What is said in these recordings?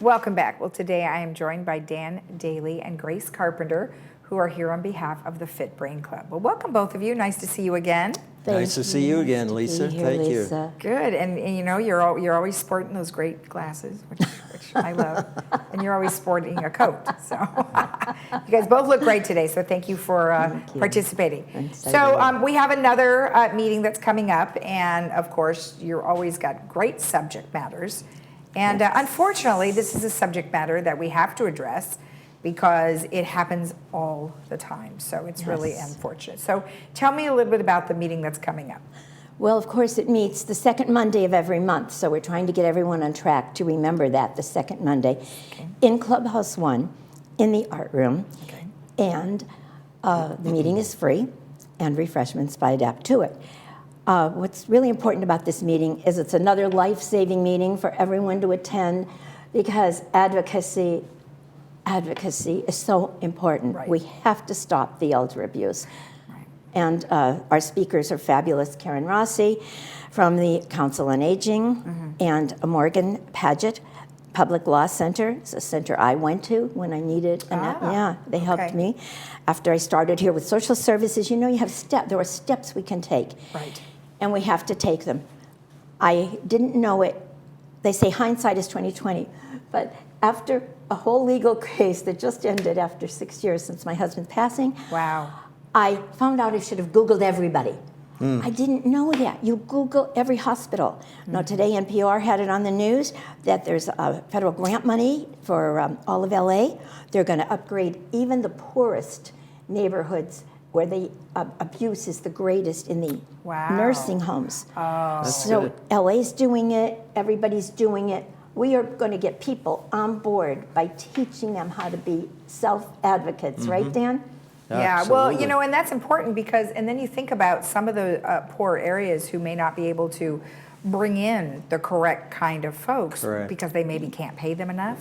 Welcome back. Well, today I am joined by Dan Daly and Grace Carpenter, who are here on behalf of the Fit Brain Club. Well, welcome both of you. Nice to see you again. Nice to see you again, Lisa. Thank you. Good, and you know you're always sporting those great glasses, which I love, and you're always sporting a coat. So you guys both look great today. So thank you for participating. So we have another meeting that's coming up, and of course you're always got great subject matters, and unfortunately this is a subject matter that we have to address, because it happens all the time. So it's really unfortunate. So tell me a little bit about the meeting that's coming up. Well, of course, it meets the second Monday of every month. So we're trying to get everyone on track to remember that, the second Monday, in Clubhouse 1, in the art room. And the meeting is free, and refreshments by adapt to it. What's really important about this meeting is it's another life-saving meeting for everyone to attend, because advocacy is so important. Right. We have to stop the elder abuse. Right. And our speakers are fabulous. Karen Rossi from the Council on Aging, and Morgan Paget, Public Law Center. It's a center I went to when I needed, they helped me. After I started here with social services, you know, you have there are steps we can take. Right. And we have to take them. I didn't know it. They say hindsight is 20/20, but after a whole legal case that just ended after 6 years since my husband's passing, I found out I should have Googled everybody. I didn't know that. You Google every hospital. Now today NPR had it on the news that there's federal grant money for all of LA. They're going to upgrade even the poorest neighborhoods where the abuse is the greatest in the nursing homes. So LA's doing it, everybody's doing it. We are going to get people on board by teaching them how to be self-advocates, right, Dan? Yeah, well, you know, and that's important, because, and then you think about some of the poor areas who may not be able to bring in the correct kind of folks because they maybe can't pay them enough.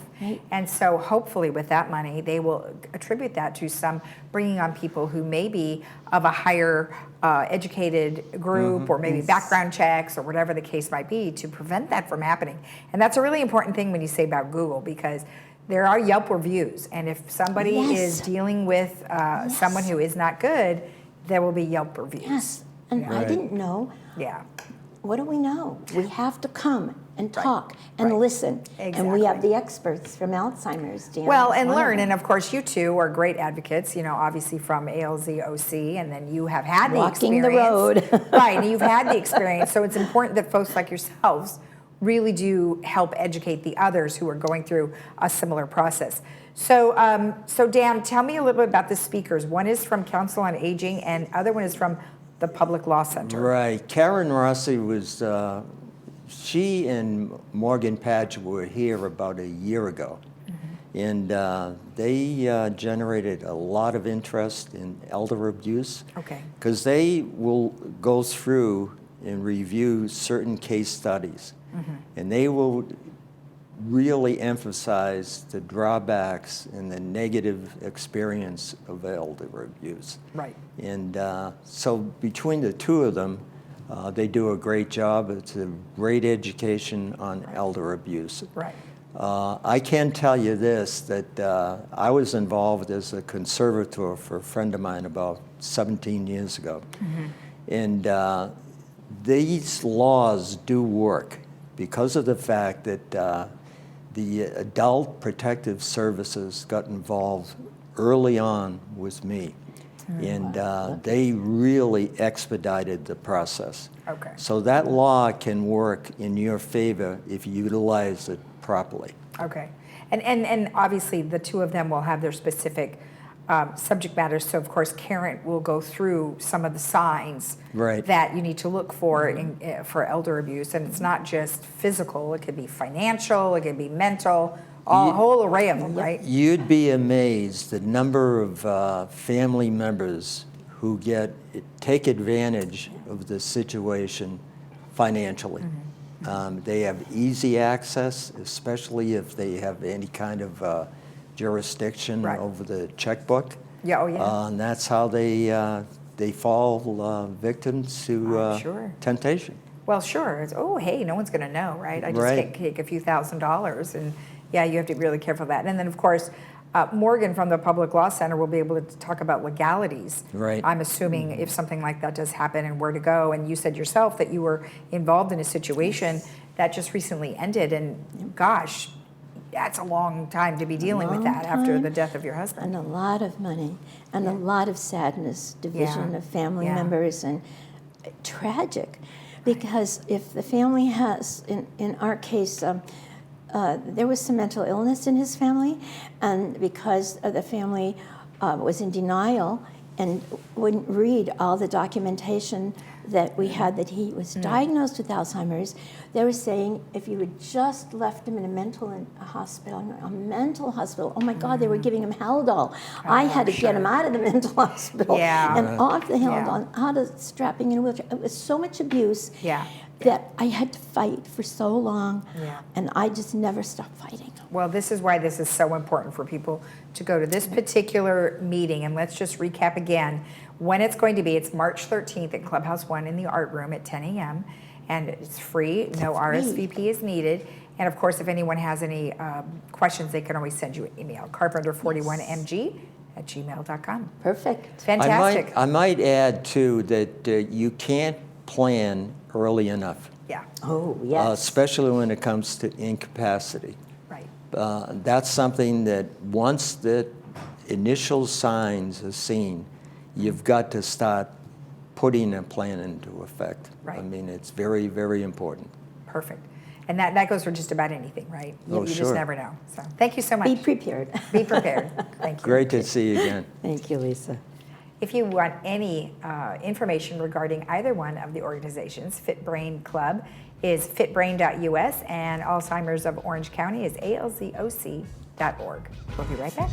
And so hopefully with that money, they will attribute that to some bringing on people who may be of a higher educated group, or maybe background checks or whatever the case might be, to prevent that from happening. And that's a really important thing when you say about Google, because there are Yelp reviews, and if somebody is dealing with someone who is not good, there will be Yelp reviews. And I didn't know. What do we know? We have to come and talk and listen. And we have the experts from Alzheimer's, Dan. Well, and learn. And of course, you two are great advocates, you know, obviously from ALZOC, and then you have had the experience. Walking the road. Right, and you've had the experience. So it's important that folks like yourselves really do help educate the others who are going through a similar process. So, so Dan, tell me a little bit about the speakers. One is from Council on Aging, and other one is from the Public Law Center. Right. Karen Rossi was, she and Morgan Paget were here about a year ago. And they generated a lot of interest in elder abuse. Because they will go through and review certain case studies. And they will really emphasize the drawbacks and the negative experience of elder abuse. And so between the two of them, they do a great job. It's a great education on elder abuse. I can tell you this, that I was involved as a conservator for a friend of mine about 17 years ago. And these laws do work because of the fact that the Adult Protective Services got involved early on with me. And they really expedited the process. So that law can work in your favor if you utilize it properly. And obviously the two of them will have their specific subject matters. So of course Karen will go through some of the signs that you need to look for for elder abuse, and it's not just physical. It could be financial. It could be mental. A whole array of them, right? You'd be amazed the number of family members who take advantage of the situation financially. They have easy access, especially if they have any kind of jurisdiction over the checkbook. And that's how they fall victims to temptation. Well, sure. It's, oh, hey, no one's going to know, right? I just take a few $1,000s, and Yeah, you have to be really careful of that. And then, of course, Morgan from the Public Law Center will be able to talk about legalities. Right. I'm assuming if something like that does happen and where to go. And you said yourself that you were involved in a situation that just recently ended. And gosh, that's a long time to be dealing with that after the death of your husband. And a lot of money, and a lot of sadness, division of family members, and tragic. Because if the family has, in our case, there was some mental illness in his family, and because the family was in denial and wouldn't read all the documentation that we had that he was diagnosed with Alzheimer's, they were saying if you had just left him in a mental hospital, oh my God, they were giving him Haldol. I had to get him out of the mental hospital and off the Haldol, out of strapping in a wheelchair. It was so much abuse that I had to fight for so long, and I just never stopped fighting. Well, this is why this is so important for people to go to this particular meeting. And let's just recap again when it's going to be. It's March 13th at Clubhouse 1 in the Art Room at 10 a.m. And it's free. No RSVP is needed. And of course, if anyone has any questions, they can always send you an email, carpenter41mg@gmail.com. Perfect. Fantastic. I might add, too, that you can't plan early enough. Yeah. Oh, yes. Especially when it comes to incapacity. Right. That's something that once the initial signs are seen, you've got to start putting a plan into effect. Right. I mean, it's very, very important. Perfect. And that goes for just about anything, right? You just Sure. never know. So thank you so much. Be prepared. Be prepared. Thank you. Great to see you again. Thank you, Lisa. If you want any information regarding either one of the organizations, Fit Brain Club is fitbrain.us and Alzheimer's of Orange County is alzoc.org. We'll be right back.